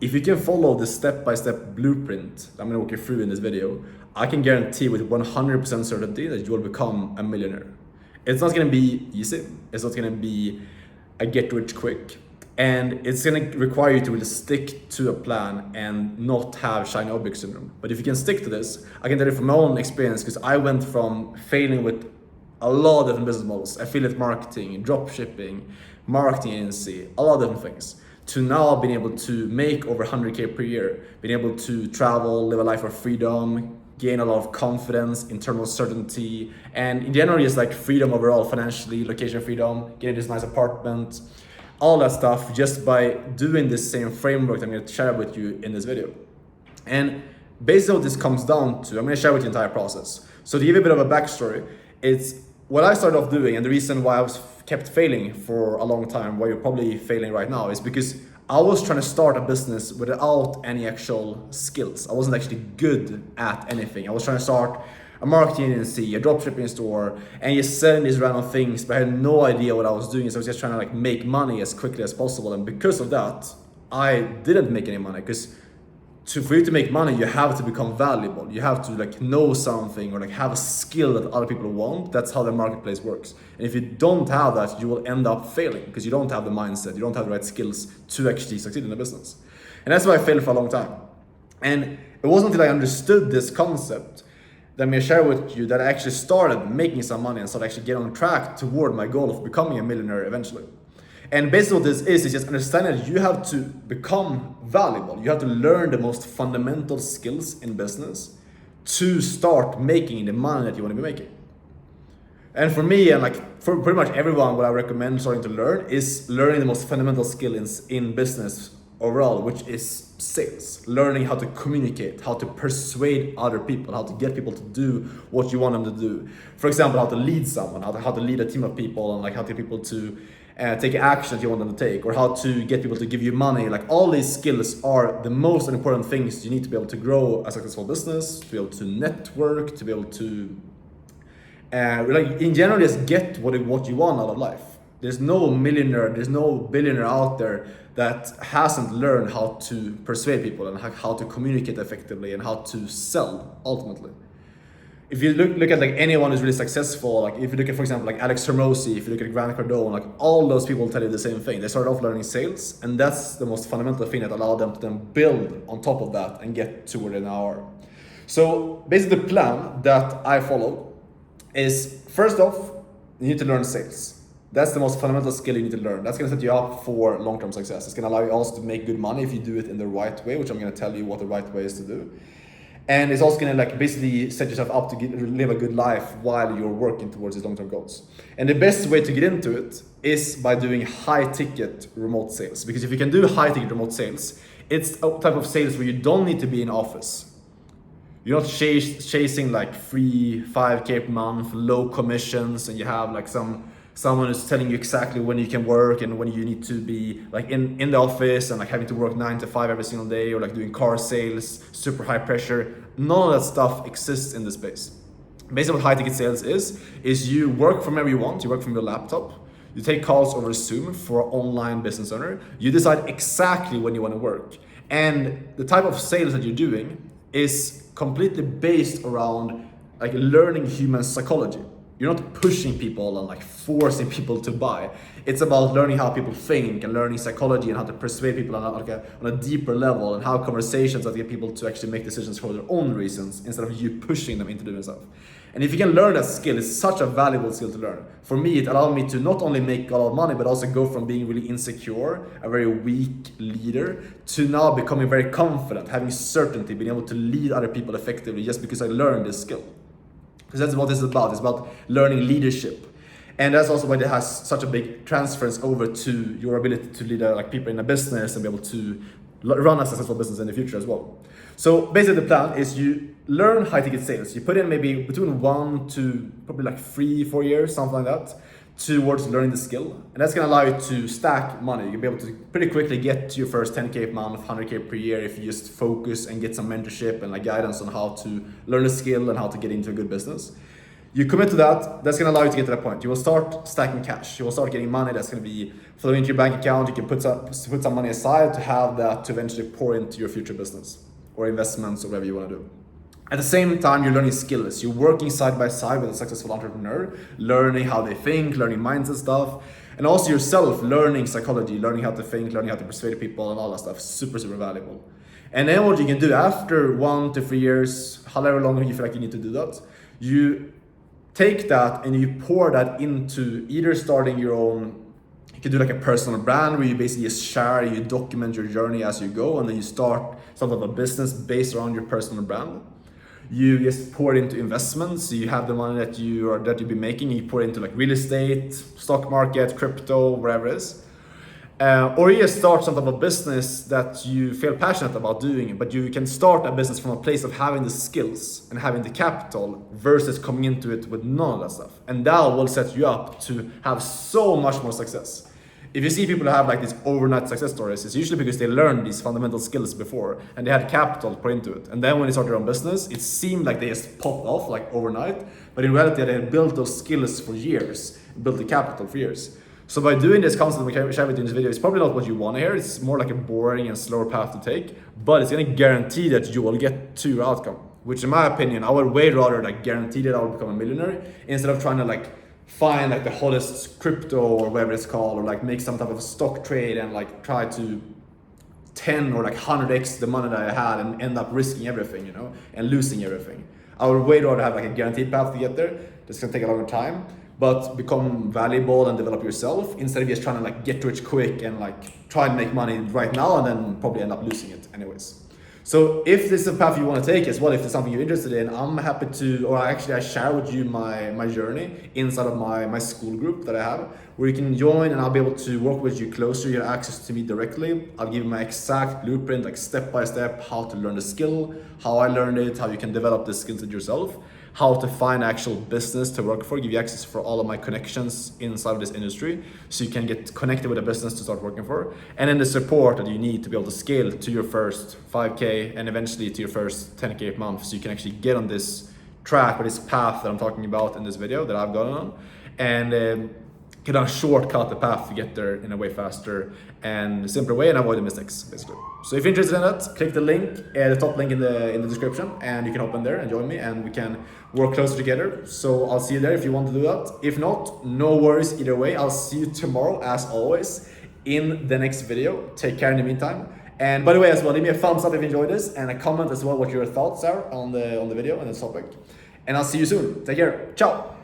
if you can follow the step-by-step blueprint I'm gonna walk you through in this video, I can guarantee with 100% certainty that you will become a millionaire. It's not gonna be easy, it's not gonna be a get rich quick, and it's gonna require you to really stick to a plan and not have shiny object syndrome. But if you can stick to this, I can tell you from my own experience, because I went from failing with a lot of different business models, affiliate marketing, drop shipping, marketing agency, a lot of different things, to now being able to make over 100K per year, being able to travel, live a life of freedom, gain a lot of confidence, internal certainty, and in general just like freedom overall, financially, location freedom, getting this nice apartment, all that stuff just by doing this same framework that I'm going to share with you in this video. And basically what this comes down to, I'm going to share with you the entire process. So to give you a bit of a backstory, it's what I started off doing, and the reason why I was kept failing for a long time, why you're probably failing right now, is because I was trying to start a business without any actual skills. I wasn't actually good at anything. I was trying to start a marketing agency, a dropshipping store, and just selling these random things, but I had no idea what I was doing. So I was just trying to like make money as quickly as possible. And because of that, I didn't make any money, because for you to make money, you have to become valuable. You have to like know something or like have a skill that other people want. That's how the marketplace works. And if you don't have that, you will end up failing, because you don't have the mindset, you don't have the right skills to actually succeed in the business. And that's why I failed for a long time. And it wasn't until I understood this concept that I'm gonna share with you that I actually started making some money and started actually getting on track toward my goal of becoming a millionaire eventually. And basically what this is just understanding that you have to become valuable. You have to learn the most fundamental skills in business to start making the money that you want to be making. And for me, and like for pretty much everyone, what I recommend starting to learn is learning the most fundamental skill in business overall, which is sales. Learning how to communicate, how to persuade other people, how to get people to do what you want them to do. For example, how to lead someone, how to lead a team of people, and like how to get people to take action that you want them to take, or how to get people to give you money. Like all these skills are the most important things you need to be able to grow a successful business, to be able to network, to be able to like in general just get what you want out of life. There's no millionaire, there's no billionaire out there that hasn't learned how to persuade people and how to communicate effectively and how to sell ultimately. If you look at like anyone who's really successful, like if you look at, for example, like Alex Hormozi, if you look at Grant Cardone, like all those people tell you the same thing. They started off learning sales, and that's the most fundamental thing that allowed them to then build on top of that and get to where they now are. So basically the plan that I follow is, first off, you need to learn sales. That's the most fundamental skill you need to learn. That's going to set you up for long-term success. It's going to allow you also to make good money if you do it in the right way, which I'm going to tell you what the right way is to do. And it's also gonna like basically set yourself up to live a good life while you're working towards these long-term goals. And the best way to get into it is by doing high-ticket remote sales. Because if you can do high-ticket remote sales, it's a type of sales where you don't need to be in office. You're not chasing like 5K per month, low commissions, and you have like someone who's telling you exactly when you can work and when you need to be like in the office, and like having to work 9 to 5 every single day, or like doing car sales, super high pressure. None of that stuff exists in this space. Basically what high ticket sales is you work from wherever you want, you work from your laptop, you take calls over Zoom for an online business owner, you decide exactly when you want to work. And the type of sales that you're doing is completely based around like learning human psychology. You're not pushing people and like forcing people to buy. It's about learning how people think and learning psychology and how to persuade people on a deeper level, and how conversations that get people to actually make decisions for their own reasons instead of you pushing them into doing stuff. And if you can learn that skill, it's such a valuable skill to learn. For me, it allowed me to not only make a lot of money, but also go from being really insecure, a very weak leader, to now becoming very confident, having certainty, being able to lead other people effectively just because I learned this skill. Because that's what this is about. It's about learning leadership. And that's also why it has such a big transference over to your ability to lead like people in a business and be able to run a successful business in the future as well. So basically the plan is you learn high ticket sales. You put in maybe between 1 to probably like 3-4 years, something like that, towards learning the skill. And that's gonna allow you to stack money. You'll be able to pretty quickly get to your first 10K per month, 100K per year if you just focus and get some mentorship and like guidance on how to learn a skill and how to get into a good business. You commit to that, that's gonna allow you to get to that point. You will start stacking cash. You will start getting money that's gonna be flowing into your bank account. You can put some money aside to have that to eventually pour into your future business or investments or whatever you wanna do. At the same time, you're learning skills. You're working side by side with a successful entrepreneur, learning how they think, learning mindset stuff, and also yourself learning psychology, learning how to think, learning how to persuade people and all that stuff. Super, super valuable. And then what you can do after 1 to 3 years, however long you feel like you need to do that, you take that and you pour that into either starting your own, you can do like a personal brand where you basically just share, you document your journey as you go, and then you start some of a business based around your personal brand. You just pour it into investments. You have the money that you've been making, you pour it into like real estate, stock market, crypto, whatever it is. Or you just start some type of business that you feel passionate about doing, but you can start a business from a place of having the skills and having the capital versus coming into it with none of that stuff. And that will set you up to have so much more success. If you see people who have like these overnight success stories, it's usually because they learned these fundamental skills before and they had capital to put into it. And then when they started their own business, it seemed like they just popped off like overnight, but in reality they had built those skills for years, built the capital for years. So by doing this concept we share with you in this video, it's probably not what you want to hear. It's more like a boring and slower path to take, but it's going to guarantee that you will get to your outcome. Which in my opinion, I would way rather like guarantee that I will become a millionaire instead of trying to like find like the hottest crypto or whatever it's called, or like make some type of a stock trade and like try to 10 or like 100x the money that I had and end up risking everything, you know, and losing everything. I would way rather have like a guaranteed path to get there. That's going to take a longer time, but become valuable and develop yourself instead of just trying to like get rich quick and like try and make money right now and then probably end up losing it anyways. So if this is a path you want to take as well, if it's something you're interested in, I'm happy to, or actually I share with you my journey inside of my school group that I have, where you can join and I'll be able to work with you closer. You have access to me directly. I'll give you my exact blueprint, like step by step, how to learn the skill, how I learned it, how you can develop the skills it yourself, how to find actual business to work for, give you access for all of my connections inside of this industry so you can get connected with a business to start working for, and then the support that you need to be able to scale to your first 5K and eventually to your first 10K a month so you can actually get on this track or this path that I'm talking about in this video that I've gone on, and can shortcut the path to get there in a way faster and simpler way and avoid the mistakes basically. So if you're interested in that, click the link, the top link in the description, and you can hop in there and join me and we can work closer together. So I'll see you there if you want to do that. If not, no worries either way. I'll see you tomorrow as always in the next video. Take care in the meantime. And by the way as well, leave me a thumbs up if you enjoyed this and a comment as well what your thoughts are on the video and the topic. And I'll see you soon. Take care. Ciao.